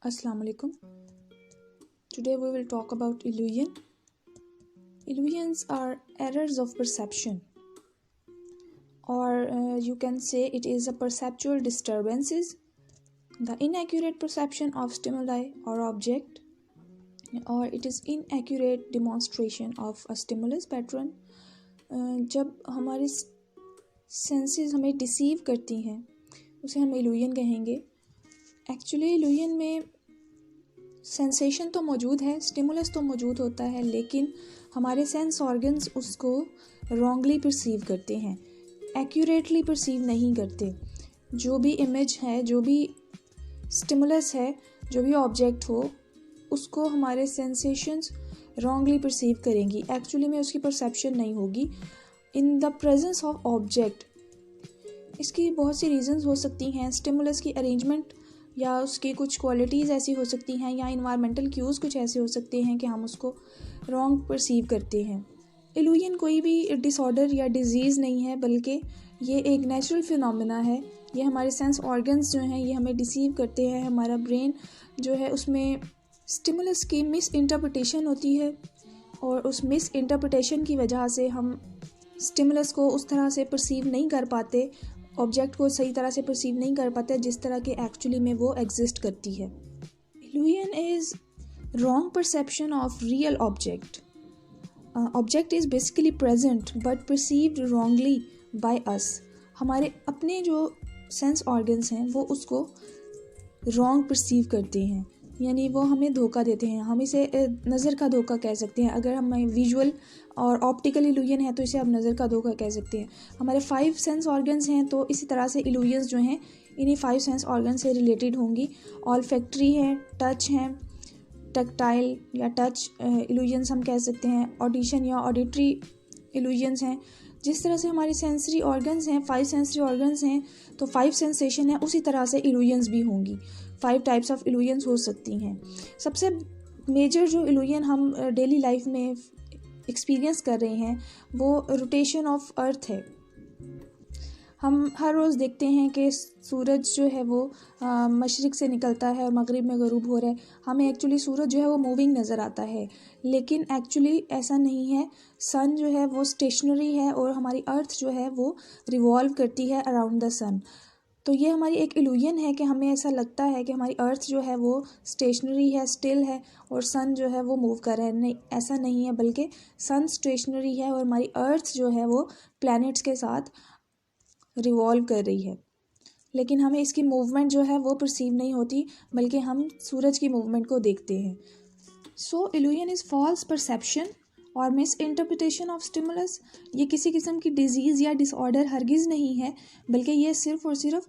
Assalamu alaikum. Today we will talk about illusion. Illusions are errors of perception, or you can say it is a perceptual disturbances, the inaccurate perception of stimuli or object, or it is inaccurate demonstration of a stimulus pattern. जब हमारे senses हमें deceive करती हैं उसे हम illusion कहेंगे. Actually illusion में sensation तो मौजूद है, स्टिमुलस तो मौजूद होता है, लेकिन हमारे सेंस ऑर्गन्स उसको रॉन्गली परसीव करते हैं, एक्यूरेटली परसीव नहीं करते. जो भी इमेज है, जो भी स्टिमुलस है, जो भी ऑब्जेक्ट हो, उसको हमारे सेंसेशंस रॉन्गली परसीव करेंगी. एक्चुअली में उसकी परसेप्शन नहीं होगी in the presence of object. इसकी बहुत सी रीजंस हो सकती हैं. स्टिमुलस की अरेंजमेंट या उसकी कुछ क्वालिटीज़ ऐसी हो सकती हैं, या इन्वायरमेंटल क्यूज़ कुछ ऐसे हो सकते हैं कि हम उसको रॉन्ग परसीव करते हैं. इल्यूजन कोई भी डिसऑर्डर या डिजीज़ नहीं है, बल्कि ये एक नेचुरल फिनोमेना है. ये हमारे सेंस ऑर्गन्स जो हैं ये हमें डिसीव करते हैं. हमारा ब्रेन जो है उसमें स्टिमुलस की मिस इंटरप्रिटेशन होती है, और उस मिस इंटरप्रिटेशन की वजह से हम स्टिमुलस को उस तरह से परसीव नहीं कर पाते, ऑब्जेक्ट को सही तरह से परसीव नहीं कर पाते जिस तरह के एक्चुअली में वो एग्जिस्ट करती है. Illusion is wrong perception of real object. Object is basically present but perceived wrongly by us. हमारे अपने जो सेंस ऑर्गन्स हैं वो उसको रॉन्ग परसीव करते हैं, यानी वो हमें धोखा देते हैं. हम इसे नज़र का धोखा कह सकते हैं. अगर हमें विजुअल और ऑप्टिकल इल्यूजन है तो इसे आप नज़र का धोखा कह सकते हैं. हमारे 5 सेंस ऑर्गन्स हैं तो इसी तरह से इल्यूजन्स जो हैं इन्हीं 5 सेंस ऑर्गन से रिलेटेड होंगी. ऑल्फैक्टरी हैं, टच हैं, टैक्टाइल या टच इल्यूजन्स हम कह सकते हैं, ऑडिशन या ऑडिटरी इल्यूजन्स हैं. जिस तरह से हमारी सेंसरी ऑर्गन्स हैं, 5 सेंसरी ऑर्गन्स हैं, तो 5 सेंसेशन है, उसी तरह से इल्यूजन्स भी होंगी. 5 टाइप्स ऑफ इल्यूजन्स हो सकती हैं. सबसे मेजर जो इल्यूजन हम डेली लाइफ में एक्सपीरियंस कर रहे हैं वो रोटेशन ऑफ अर्थ है. हम हर रोज़ देखते हैं कि सूरज जो है वो मशरिक़ से निकलता है और मगरिब में ग़ुरूब हो रहा है. हमें एक्चुअली सूरज जो है वो मूविंग नज़र आता है, लेकिन एक्चुअली ऐसा नहीं है. सन जो है वो स्टेशनरी है और हमारी अर्थ जो है वो रिवॉल्व करती है अराउंड द सन. तो ये हमारी एक इल्यूजन है कि हमें ऐसा लगता है कि हमारी अर्थ जो है वो स्टेशनरी है, स्टिल है, और सन जो है वो मूव कर रहा है. नहीं, ऐसा नहीं है, बल्कि सन स्टेशनरी है और हमारी अर्थ जो है वो प्लैनेट्स के साथ रिवॉल्व कर रही है. लेकिन हमें इसकी मूवमेंट जो है वो परसीव नहीं होती, बल्कि हम सूरज की मूवमेंट को देखते हैं. सो इल्यूजन इज़ फॉल्स परसेप्शन और मिस इंटरप्रिटेशन ऑफ स्टिमुलस. ये किसी किस्म की डिजीज़ या डिसऑर्डर हरगिज़ नहीं है, बल्कि ये सिर्फ़ और सिर्फ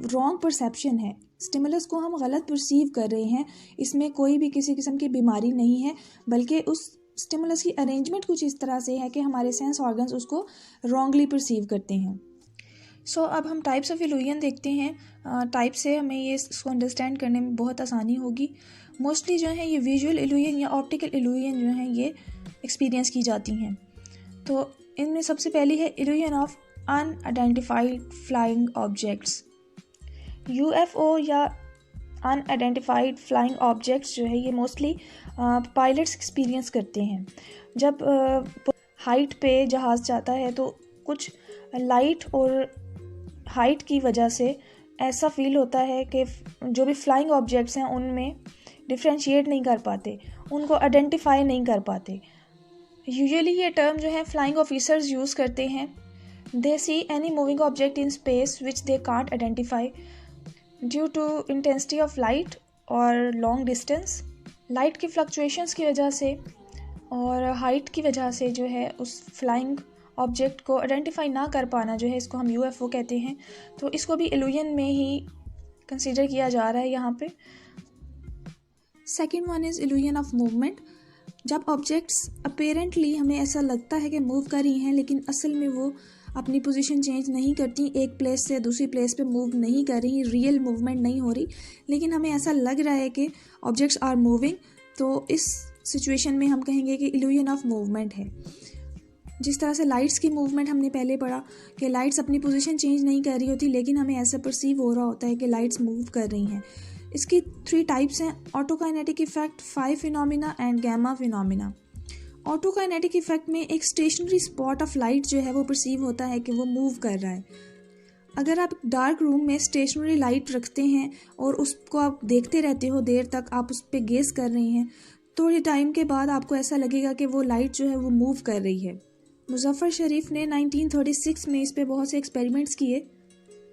रॉन्ग परसेप्शन है. स्टिमुलस को हम गलत परसीव कर रहे हैं. इसमें कोई भी किसी किस्म की बीमारी नहीं है, बल्कि उस स्टिमुलस की अरेंजमेंट कुछ इस तरह से है कि हमारे सेंस ऑर्गन्स उसको रॉन्गली परसीव करते हैं. सो अब हम टाइप्स ऑफ इल्यूजन देखते हैं. टाइप से हमें ये इसको अंडरस्टैंड करने में बहुत आसानी होगी. मोस्टली जो है ये विजुअल इल्यूजन या ऑप्टिकल इल्यूजन जो हैं ये एक्सपीरियंस की जाती हैं. तो इनमें सबसे पहली है illusion of unidentified flying objects. UFO या अनआइडेंटिफाइड फ्लाइंग ऑब्जेक्ट्स जो है ये मोस्टली पायलट्स एक्सपीरियंस करते हैं. जब हाइट पे जहाज़ जाता है तो कुछ लाइट और हाइट की वजह से ऐसा फील होता है कि जो भी फ्लाइंग ऑब्जेक्ट्स हैं उनमें डिफ्रेंशिएट नहीं कर पाते, उनको आइडेंटिफाई नहीं कर पाते. यूजुअली ये टर्म जो है फ्लाइंग ऑफिसर्स यूज़ करते हैं. They see any moving object in space which they can't identify due to intensity of light और लॉन्ग डिस्टेंस. लाइट की फ्लक्चुएशंस की वजह से और हाइट की वजह से जो है उस फ्लाइंग ऑब्जेक्ट को आइडेंटिफाई ना कर पाना जो है इसको हम यूएफओ कहते हैं. तो इसको भी इल्यूजन में ही कंसीडर किया जा रहा है यहाँ पे. Second one is illusion of movement. जब ऑब्जेक्ट्स अपेरेंटली हमें ऐसा लगता है कि मूव कर रही हैं, लेकिन असल में वो अपनी पोजीशन चेंज नहीं करती, एक प्लेस से दूसरी प्लेस पे मूव नहीं कर रही, रियल मूवमेंट नहीं हो रही, लेकिन हमें ऐसा लग रहा है कि ऑब्जेक्ट्स आर मूविंग. तो इस सिचुएशन में हम कहेंगे कि इल्यूजन ऑफ मूवमेंट है. जिस तरह से लाइट्स की मूवमेंट हमने पहले पढ़ा कि लाइट्स अपनी पोजीशन चेंज नहीं कर रही होती, लेकिन हमें ऐसा परसीव हो रहा होता है कि लाइट्स मूव कर रही हैं. इसकी 3 टाइप्स हैं, autokinetic effect, phi phenomena and gamma phenomena. Autokinetic effect में एक स्टेशनरी स्पॉट ऑफ लाइट जो है वो परसीव होता है कि वो मूव कर रहा है। अगर आप डार्क रूम में स्टेशनरी लाइट रखते हैं और उसको आप देखते रहते हो देर तक, आप उस पर गेस कर रहे हैं, थोड़े टाइम के बाद आपको ऐसा लगेगा कि वो लाइट जो है वो मूव कर रही है। मुजफ्फर शरीफ ने 1936 में इस पे बहुत से एक्सपेरिमेंट्स किए,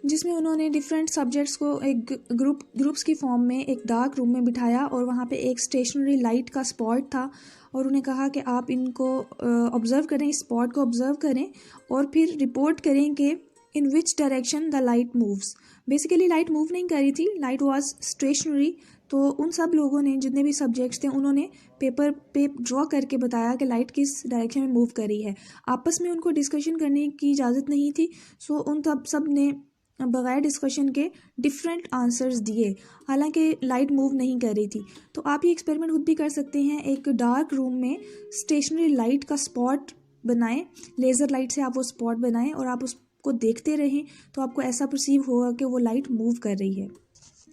जिसमें उन्होंने डिफरेंट सब्जेक्ट्स को एक ग्रुप्स की फॉर्म में एक डार्क रूम में बिठाया और वहाँ पे एक स्टेशनरी लाइट का स्पॉट था और उन्हें कहा कि आप इनको ऑब्ज़र्व करें, इस स्पॉट को ऑब्ज़र्व करें और फिर रिपोर्ट करें कि in which direction the light moves. Basically light move नहीं कर रही थी, लाइट वाज स्टेशनरी। तो उन सब लोगों ने, जितने भी सब्जेक्ट्स थे, उन्होंने पेपर पे ड्रॉ करके बताया कि लाइट किस डायरेक्शन में मूव कर रही है। आपस में उनको डिस्कशन करने की इजाज़त नहीं थी, सो उन सब ने बगैर डिस्कशन के डिफरेंट आंसर्स दिए, हालांकि लाइट मूव नहीं कर रही थी। तो आप ये एक्सपेरिमेंट खुद भी कर सकते हैं। एक डार्क रूम में स्टेशनरी लाइट का स्पॉट बनाएं, लेज़र लाइट से आप वो स्पॉट बनाएं और आप उसको देखते रहें, तो आपको ऐसा परसीव होगा कि वो लाइट मूव कर रही है।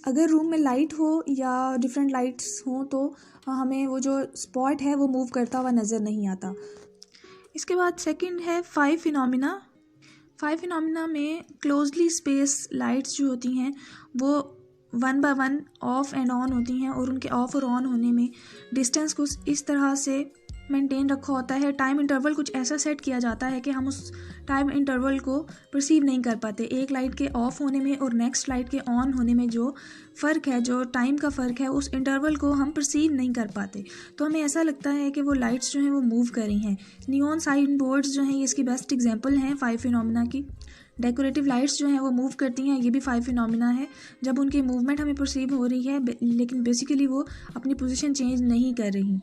अगर रूम में लाइट हो या डिफरेंट लाइट्स हों तो हमें वो जो स्पॉट है वो मूव करता हुआ नज़र नहीं आता। इसके बाद सेकंड है फाई फिनोमिना। फाई फिनोमिना में क्लोजली स्पेस लाइट्स जो होती हैं वो 1 by 1 ऑफ एंड ऑन होती हैं और उनके ऑफ और ऑन होने में डिस्टेंस कुछ इस तरह से मेंटेन रखा होता है। टाइम इंटरवल कुछ ऐसा सेट किया जाता है कि हम उस टाइम इंटरवल को परसीव नहीं कर पाते। एक लाइट के ऑफ होने में और नेक्स्ट लाइट के ऑन होने में जो फ़र्क है, जो टाइम का फ़र्क है, उस इंटरवल को हम परसीव नहीं कर पाते। तो हमें ऐसा लगता है कि वो लाइट्स जो हैं वो मूव कर रही हैं। नियॉन साइन बोर्ड्स जो हैं ये इसकी बेस्ट एग्जांपल हैं फाई फिनोमिना की। डेकोरेटिव लाइट्स जो हैं वो मूव करती हैं, ये भी फाई फिनोमिना है। जब उनकी मूवमेंट हमें परसीव हो रही है लेकिन बेसिकली वो अपनी पोजीशन चेंज नहीं कर रही।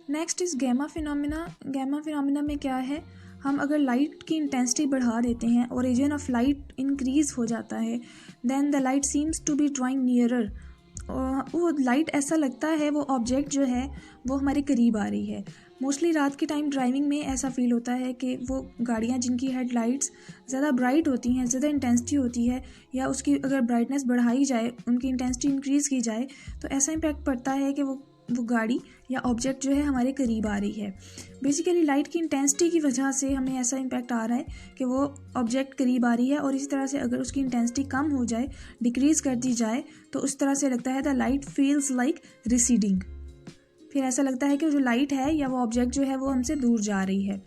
Next is gamma phenomena. Gamma phenomena में क्या है, हम अगर लाइट की इंटेंसिटी बढ़ा देते हैं, ओरिजिन ऑफ लाइट इंक्रीज़ हो जाता है, then the light seems to be drawing nearer. वो लाइट ऐसा लगता है, वो ऑब्जेक्ट जो है वो हमारे करीब आ रही है। मोस्टली रात के टाइम ड्राइविंग में ऐसा फील होता है कि वो गाड़ियाँ जिनकी हेडलाइट्स ज़्यादा ब्राइट होती हैं, ज़्यादा इंटेंसिटी होती है, या उसकी अगर ब्राइटनेस बढ़ाई जाए, उनकी इंटेंसिटी इंक्रीज़ की जाए, तो ऐसा इम्पैक्ट पड़ता है कि वो गाड़ी या ऑब्जेक्ट जो है हमारे करीब आ रही है। बेसिकली लाइट की इंटेंसिटी की वजह से हमें ऐसा इम्पैक्ट आ रहा है कि वो ऑब्जेक्ट करीब आ रही है, और इसी तरह से अगर उसकी इंटेंसिटी कम हो जाए, डिक्रीज़ कर दी जाए, तो उस तरह से लगता है the light feels like receding. फिर ऐसा लगता है कि जो लाइट है या वो ऑब्जेक्ट जो है वो हमसे दूर जा रही है।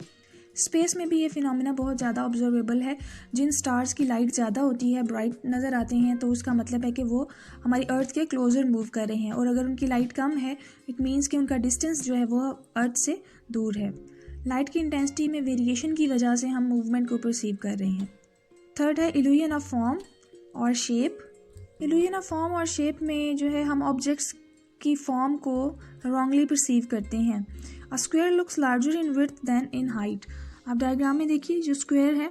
स्पेस में भी ये फिनोमिना बहुत ज़्यादा ऑब्जर्वेबल है। जिन स्टार्स की लाइट ज़्यादा होती है, ब्राइट नज़र आते हैं, तो उसका मतलब है कि वो हमारी अर्थ के क्लोज़र मूव कर रहे हैं, और अगर उनकी लाइट कम है इट मीन्स कि उनका डिस्टेंस जो है वो अर्थ से दूर है। लाइट की इंटेंसिटी में वेरिएशन की वजह से हम मूवमेंट को परसीव कर रहे हैं। थर्ड है इल्यूजन ऑफ फॉर्म और शेप। इल्यूजन ऑफ फॉर्म और शेप में जो है हम ऑब्जेक्ट्स की फॉर्म को रॉन्गली परसीव करते हैं। A square looks larger in width than in height. आप डायग्राम में देखिए, जो स्क्वायर है,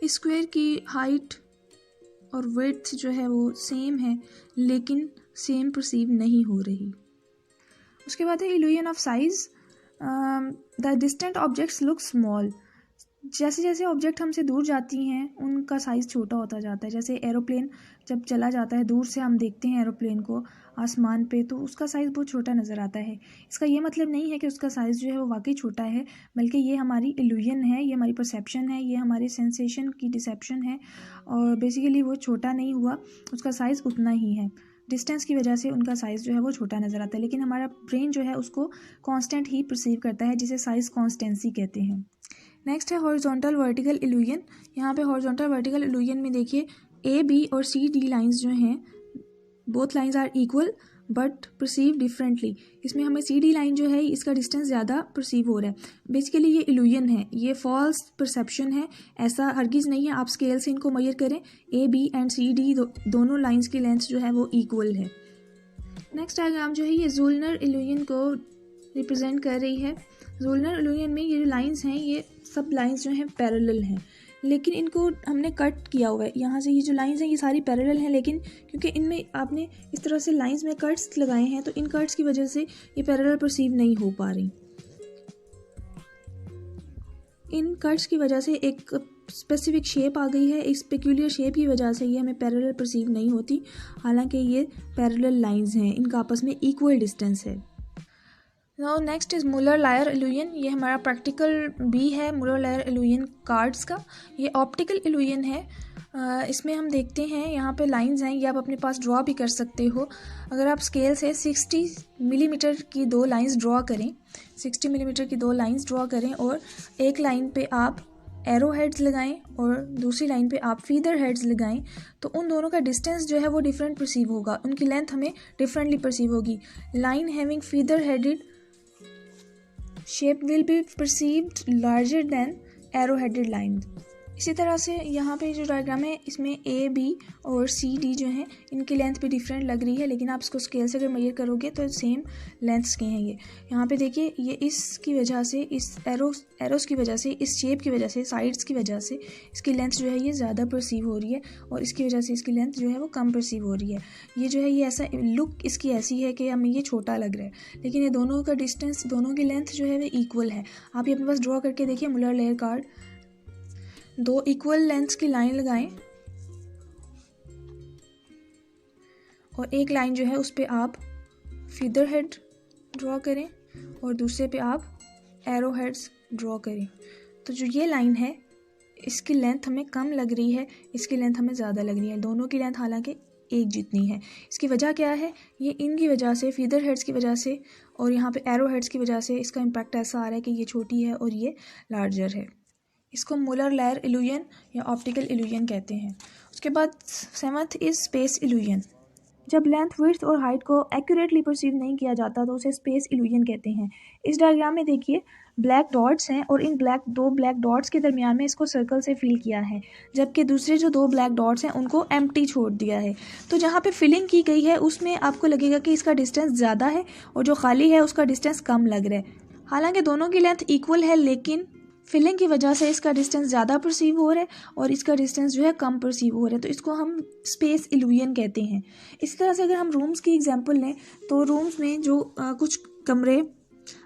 इस स्क्वायर की हाइट और विड्थ जो है वो सेम है, लेकिन सेम परसीव नहीं हो रही। उसके बाद है illusion of size. The distant objects look small. जैसे जैसे ऑब्जेक्ट हमसे दूर जाती हैं उनका साइज़ छोटा होता जाता है। जैसे एरोप्लेन जब चला जाता है, दूर से हम देखते हैं एरोप्लेन को आसमान पे, तो उसका साइज़ बहुत छोटा नज़र आता है। इसका ये मतलब नहीं है कि उसका साइज़ जो है वो वाकई छोटा है, बल्कि ये हमारी इल्यूजन है, ये हमारी परसेप्शन है, ये हमारे सेंसेशन की डिसेप्शन है, और बेसिकली वो छोटा नहीं हुआ, उसका साइज़ उतना ही है। डिस्टेंस की वजह से उनका साइज़ जो है वो छोटा नज़र आता है, लेकिन हमारा ब्रेन जो है उसको कांस्टेंट ही परसीव करता है, जिसे साइज़ कांस्टेंसी कहते हैं। नेक्स्ट है हॉरिजॉन्टल वर्टिकल इल्यूजन। यहाँ पे हॉरिजॉन्टल वर्टिकल इल्यूजन में देखिए, ए बी और सी डी लाइंस जो हैं, both lines are equal but perceive differently. इसमें हमें सी डी लाइन जो है इसका डिस्टेंस ज़्यादा परसीव हो रहा है। बेसिकली ये इल्यूजन है, ये फॉल्स परसेप्शन है, ऐसा हरगिज़ नहीं है। आप स्केल से इनको मेजर करें, A B and C D दोनों लाइंस की लेंथ जो है वो इक्वल है। नेक्स्ट डायग्राम जो है ये ज़ुलनर इल्यूजन को रिप्रेजेंट कर रही है। ज़ुलनर इल्यूजन में ये जो लाइंस हैं, ये सब लाइंस जो हैं पैरेलल हैं, लेकिन इनको हमने कट किया हुआ है। यहाँ से ये जो लाइंस हैं ये सारी पैरेलल हैं, लेकिन क्योंकि इनमें आपने इस तरह से लाइंस में कट्स लगाए हैं, तो इन कट्स की वजह से ये पैरेलल परसीव नहीं हो पा रही। इन कट्स की वजह से एक स्पेसिफिक शेप आ गई है, इस पेक्यूलियर शेप की वजह से ये हमें पैरेलल परसीव नहीं होती, हालांकि ये पैरेलल लाइंस हैं, इनका आपस में इक्वल डिस्टेंस है। Now next is Muller Lyer illusion. ये हमारा प्रैक्टिकल बी है मुलर लायर इल्यूजन कार्ड्स का। ये ऑप्टिकल इल्यूजन है। इसमें हम देखते हैं यहाँ पे लाइंस हैं, ये आप अपने पास ड्रॉ भी कर सकते हो। अगर आप स्केल से 60 मिलीमीटर की दो लाइंस ड्रॉ करें, 60 मिलीमीटर की दो लाइंस ड्रॉ करें और एक लाइन पे आप एरो हेड्स लगाएं और दूसरी लाइन पे आप फीदर हेड्स लगाएं, तो उन दोनों का डिस्टेंस जो है वो डिफरेंट परसीव होगा, उनकी लेंथ हमें डिफरेंटली परसीव होगी। Line having feather headed shape will be perceived larger than arrow headed line. इसी तरह से यहाँ पे जो डायग्राम है इसमें ए बी और सी डी जो हैं इनकी लेंथ भी डिफरेंट लग रही है, लेकिन आप इसको स्केल से अगर मेजर करोगे तो सेम लेंथ्स के हैं। ये यहाँ पे देखिए, ये इसकी वजह से, इस एरोस की वजह से, इस शेप की वजह से, साइड्स की वजह से इसकी लेंथ जो है ये ज़्यादा परसीव हो रही है और इसकी वजह से इसकी लेंथ जो है वो कम परसीव हो रही है। ये जो है ये ऐसा लुक इसकी ऐसी है कि हमें ये छोटा लग रहा है, लेकिन ये दोनों का डिस्टेंस, दोनों की लेंथ जो है वो इक्वल है। आप ये अपने पास ड्रॉ करके देखिए मुलर लेयर कार्ड। दो इक्वल लेंथ्स की लाइन लगाएं और एक लाइन जो है उस पर आप फीदर हेड ड्रॉ करें और दूसरे पे आप एरो हेड्स ड्रॉ करें। तो जो ये लाइन है इसकी लेंथ हमें कम लग रही है, इसकी लेंथ हमें ज़्यादा लग रही है। दोनों की लेंथ हालांकि एक जितनी है। इसकी वजह क्या है? ये इनकी वजह से, फीदर हेड्स की वजह से और यहाँ पे एरो हेड्स की वजह से इसका इम्पैक्ट ऐसा आ रहा है कि ये छोटी है और ये लार्जर है। इसको मुलर लायर इल्यूजन या ऑप्टिकल इल्यूजन कहते हैं। उसके बाद 7th इज स्पेस इल्यूजन। जब लेंथ, विड्थ और हाइट को एक्यूरेटली परसीव नहीं किया जाता तो उसे स्पेस इल्यूजन कहते हैं। इस डायग्राम में देखिए ब्लैक डॉट्स हैं और इन दो ब्लैक डॉट्स के दरमियान में इसको सर्कल से फिल किया है, जबकि दूसरे जो दो ब्लैक डॉट्स हैं उनको एम्प्टी छोड़ दिया है। तो जहाँ पे फिलिंग की गई है उसमें आपको लगेगा कि इसका डिस्टेंस ज़्यादा है और जो खाली है उसका डिस्टेंस कम लग रहा है। हालांकि दोनों की लेंथ इक्वल है, लेकिन फिलिंग की वजह से इसका डिस्टेंस ज़्यादा परसीव हो रहा है और इसका डिस्टेंस जो है कम परसीव हो रहा है, तो इसको हम स्पेस इल्यूजन कहते हैं। इस तरह से अगर हम रूम्स की एग्जांपल लें तो रूम्स में जो कुछ कमरे,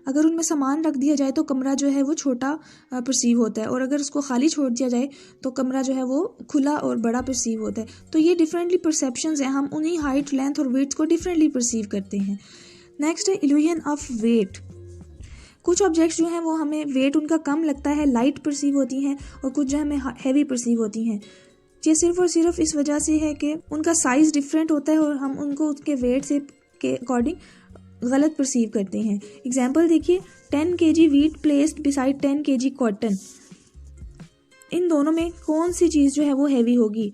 अगर उनमें सामान रख दिया जाए तो कमरा जो है वो छोटा परसीव होता है और अगर उसको खाली छोड़ दिया जाए तो कमरा जो है वो खुला और बड़ा परसीव होता है। तो ये डिफरेंटली परसेप्शंस हैं, हम उन्हीं हाइट, लेंथ और वेट्स को डिफरेंटली परसीव करते हैं। नेक्स्ट है इल्यूजन ऑफ वेट। कुछ ऑब्जेक्ट्स जो हैं वो हमें वेट उनका कम लगता है, लाइट परसीव होती हैं, और कुछ जो हमें हैवी परसीव होती हैं। ये सिर्फ और सिर्फ इस वजह से है कि उनका साइज़ डिफरेंट होता है और हम उनको उसके वेट से के अकॉर्डिंग गलत परसीव करते हैं। एग्जाम्पल देखिए, 10 kg wheat placed beside 10 kg cotton. इन दोनों में कौन सी चीज़ जो है वो हैवी होगी?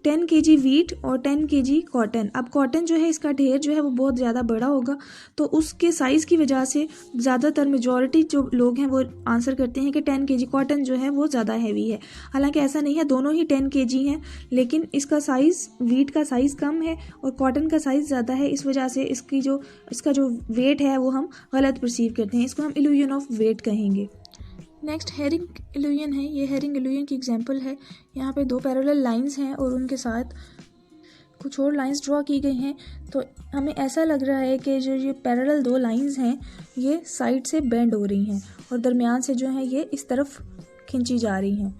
10 kg वीट और 10 kg कॉटन। अब कॉटन जो है इसका ढेर जो है वो बहुत ज़्यादा बड़ा होगा, तो उसके साइज़ की वजह से ज़्यादातर मेजॉरिटी जो लोग हैं वो आंसर करते हैं कि 10 kg कॉटन जो है वो ज़्यादा हैवी है। हालांकि ऐसा नहीं है, दोनों ही 10 kg हैं, लेकिन इसका साइज़, वीट का साइज़ कम है और कॉटन का साइज़ ज़्यादा है। इस वजह से इसका जो वेट है वो हम गलत परसीव करते हैं। इसको हम इल्यूजन ऑफ वेट कहेंगे। नेक्स्ट हेरिंग इल्यूजन है। ये हेरिंग इल्यूजन की एग्जांपल है। यहाँ पे दो पैरेलल लाइंस हैं और उनके साथ कुछ और लाइंस ड्रॉ की गई हैं, तो हमें ऐसा लग रहा है कि जो ये पैरेलल दो लाइंस हैं ये साइड से बेंड हो रही हैं और दरमियान से जो है ये इस तरफ खींची जा रही हैं।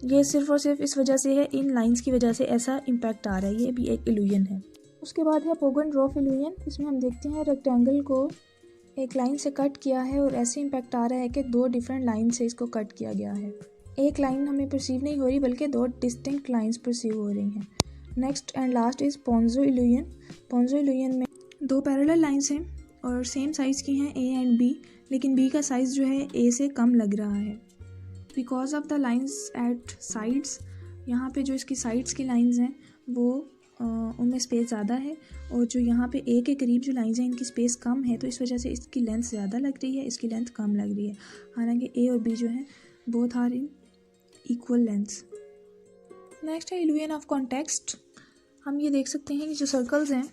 ये सिर्फ और सिर्फ इस वजह से है, इन लाइंस की वजह से ऐसा इम्पैक्ट आ रहा है। ये भी एक इल्यूजन है। उसके बाद है पोगन-ड्रॉफ इल्यूजन। इसमें हम देखते हैं रेक्टेंगल को एक लाइन से कट किया है और ऐसे इम्पैक्ट आ रहा है कि दो डिफरेंट लाइन से इसको कट किया गया है। एक लाइन हमें परसीव नहीं हो रही बल्कि दो डिस्टिंक्ट लाइंस परसीव हो रही हैं। Next and last is Ponzo illusion. Ponzo illusion में दो पैरेलल लाइंस हैं और सेम साइज़ की हैं ए एंड बी, लेकिन बी का साइज़ जो है ए से कम लग रहा है because of the lines eight sides. यहाँ पे जो इसकी साइड्स की लाइंस हैं वो उनमें स्पेस ज़्यादा है और जो यहाँ पे ए के करीब जो लाइंस हैं इनकी स्पेस कम है, तो इस वजह से इसकी लेंथ ज़्यादा लग रही है, इसकी लेंथ कम लग रही है। हालांकि ए और बी जो है both are in equal lengths. Next है इल्यूजन ऑफ कॉन्टेक्स्ट। हम ये देख सकते हैं कि जो सर्कल्स हैं,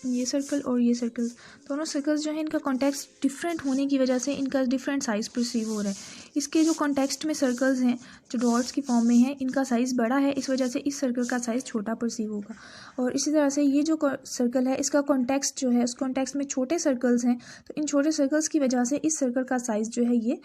ये सर्कल और ये सर्कल, दोनों सर्कल्स जो हैं इनका कॉन्टेक्स्ट डिफरेंट होने की वजह से इनका डिफरेंट साइज़ परसीव हो रहा है। इसके जो कॉन्टेक्स्ट में सर्कल्स हैं जो डॉट्स की फॉर्म में हैं, इनका साइज़ बड़ा है, इस वजह से इस सर्कल का साइज़ छोटा परसीव होगा। और इसी तरह से ये जो सर्कल है इसका कॉन्टेक्स्ट जो है, उस कॉन्टेक्स्ट में छोटे सर्कल्स हैं, तो इन छोटे सर्कल्स की वजह से इस सर्कल का साइज़ जो है ये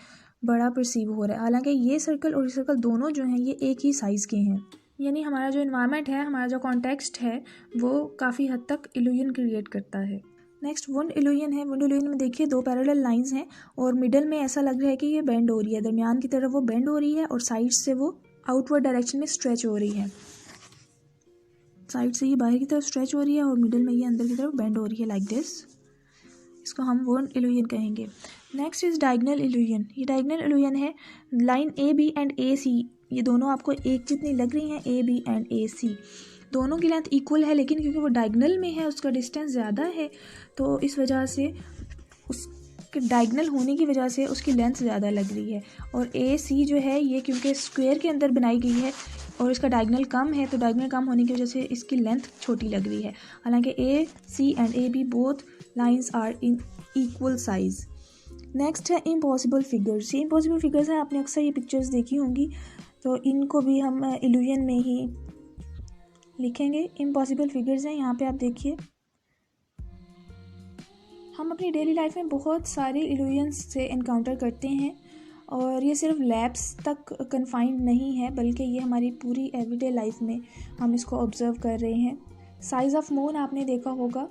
बड़ा परसीव हो रहा है, हालांकि ये सर्कल और ये सर्कल दोनों जो हैं ये एक ही साइज़ के हैं। यानी हमारा जो इन्वायरमेंट है, हमारा जो कॉन्टेक्स्ट है, वो काफ़ी हद तक इल्यूजन क्रिएट करता है। नेक्स्ट वुंड इल्यूजन है। वुंड इल्यूजन में देखिए 2 पैरेलल लाइंस हैं और मिडल में ऐसा लग रहा है कि ये बेंड हो रही है, दरमियान की तरफ वो बेंड हो रही है और साइड से वो आउटवर्ड डायरेक्शन में स्ट्रेच हो रही है। साइड से ये बाहर की तरफ स्ट्रेच हो रही है और मिडल में ये अंदर की तरफ बेंड हो रही है, लाइक दिस। इसको हम वुंड इल्यूजन कहेंगे। Next is diagonal illusion. ये डायगोनल इल्यूजन है। लाइन ए बी एंड ए सी ये दोनों आपको एक जितनी लग रही हैं, ए बी एंड ए सी दोनों की लेंथ इक्वल है, लेकिन क्योंकि वो डायगोनल में है उसका डिस्टेंस ज़्यादा है, तो इस वजह से उसके डायगोनल होने की वजह से उसकी लेंथ ज़्यादा लग रही है। और ए सी जो है ये क्योंकि स्क्वायर के अंदर बनाई गई है और इसका डायगोनल कम है, तो डायगोनल कम होने की वजह से इसकी लेंथ छोटी लग रही है। हालांकि A C and A B both lines are in equal size. Next है इम्पॉसिबल फिगर्स। ये इम्पॉसिबल फिगर्स हैं, आपने अक्सर ये पिक्चर्स देखी होंगी, तो इनको भी हम इल्यूजन में ही लिखेंगे। इम्पॉसिबल फिगर्स हैं, यहाँ पे आप देखिए। हम अपनी डेली लाइफ में बहुत सारे इल्यूजन्स से इनकाउंटर करते हैं और ये सिर्फ लैब्स तक कन्फाइंड नहीं है, बल्कि ये हमारी पूरी एवरीडे लाइफ में हम इसको ऑब्ज़र्व कर रहे हैं। साइज़ ऑफ मून आपने देखा होगा,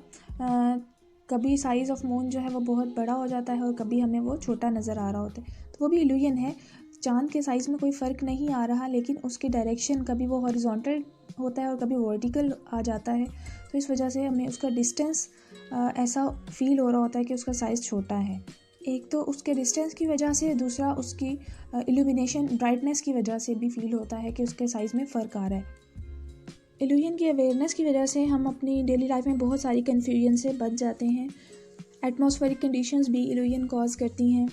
कभी साइज़ ऑफ मून जो है वो बहुत बड़ा हो जाता है और कभी हमें वो छोटा नज़र आ रहा होता है, तो वो भी इल्यूजन है। चांद के साइज़ में कोई फ़र्क नहीं आ रहा, लेकिन उसकी डायरेक्शन कभी वो हॉरिजॉन्टल होता है और कभी वर्टिकल आ जाता है, तो इस वजह से हमें उसका डिस्टेंस ऐसा फील हो रहा होता है कि उसका साइज़ छोटा है। एक तो उसके डिस्टेंस की वजह से, दूसरा उसकी इल्यूमिनेशन ब्राइटनेस की वजह से भी फील होता है कि उसके साइज़ में फ़र्क आ रहा है। इल्यूजन की अवेयरनेस की वजह से हम अपनी डेली लाइफ में बहुत सारी कन्फ्यूजन से बच जाते हैं। एटमॉस्फेरिक कंडीशंस भी इल्यूजन कॉज करती हैं।